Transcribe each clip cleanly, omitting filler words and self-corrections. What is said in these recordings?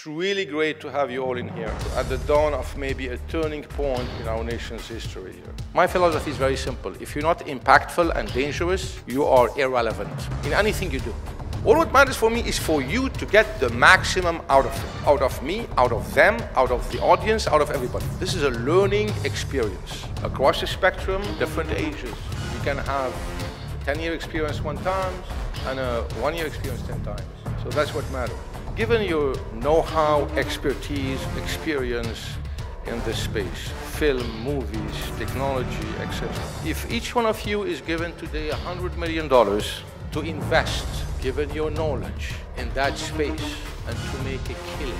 It's really great to have you all in here at the dawn of maybe a turning point in our nation's history here. My philosophy is very simple. If you're not impactful and dangerous, you are irrelevant in anything you do. All what matters for me is for you to get the maximum out of it. Out of me, out of them, out of the audience, out of everybody. This is a learning experience. Across the spectrum, different ages. You can have 10-year experience 1 time and a 1-year experience 10 times. So that's what matters. Given your know-how, expertise, experience in this space, film, movies, technology, etc. If each one of you is given today $100 million to invest, given your knowledge in that space and to make a killing,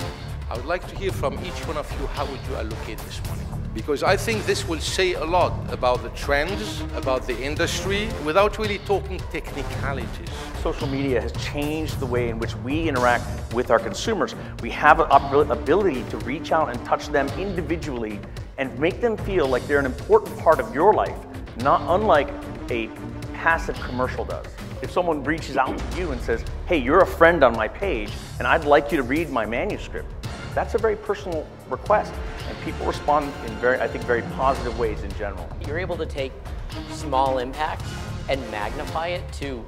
I would like to hear from each one of you, how would you allocate this money? Because I think this will say a lot about the trends, about the industry, without really talking technicalities. Social media has changed the way in which we interact with our consumers. We have an ability to reach out and touch them individually and make them feel like they're an important part of your life, not unlike a passive commercial does. If someone reaches out to you and says, hey, you're a friend on my page and I'd like you to read my manuscript, that's a very personal request, and people respond in very positive ways in general. You're able to take small impacts and magnify it to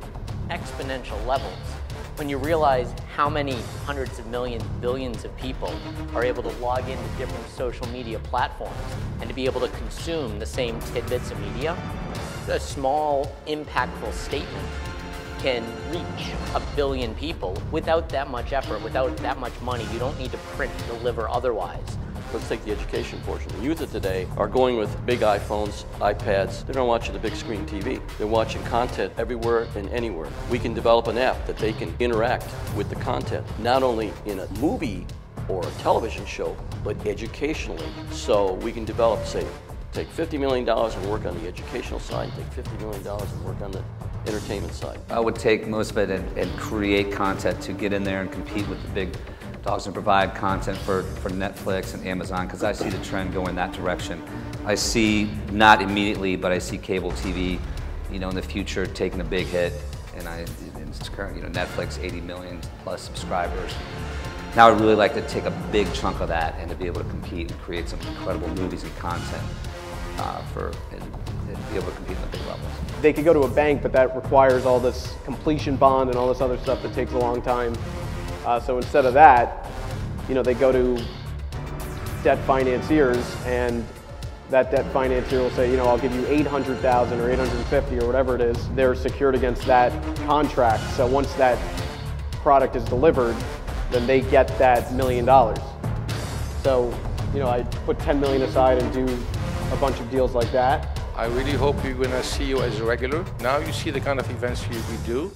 exponential levels. When you realize how many hundreds of millions, billions of people are able to log into different social media platforms and to be able to consume the same tidbits of media, a small, impactful statement can reach 1 billion people without that much effort, without that much money. You don't need to print, deliver otherwise. Let's take the education portion. The youth of today are going with big iPhones, iPads. They're not watching the big screen TV. They're watching content everywhere and anywhere. We can develop an app that they can interact with the content, not only in a movie or a television show, but educationally. So we can develop, say, take $50 million and work on the educational side, take $50 million and work on the entertainment side. I would take most of it and create content to get in there and compete with the big dogs and provide content for Netflix and Amazon, because I see the trend going that direction. I see, not immediately, but I see cable TV, in the future taking a big hit, and it's current, Netflix, 80 million plus subscribers. Now I'd really like to take a big chunk of that and to be able to compete and create some incredible movies and content and be able to compete on the big levels. They could go to a bank, but that requires all this completion bond and all this other stuff that takes a long time. So instead of that, they go to debt financiers, and that debt financier will say, I'll give you 800,000 or 850 or whatever it is. They're secured against that contract. So once that product is delivered, then they get that $1 million. So, I put 10 million aside and do a bunch of deals like that. I really hope we're going to see you as a regular. Now you see the kind of events we do.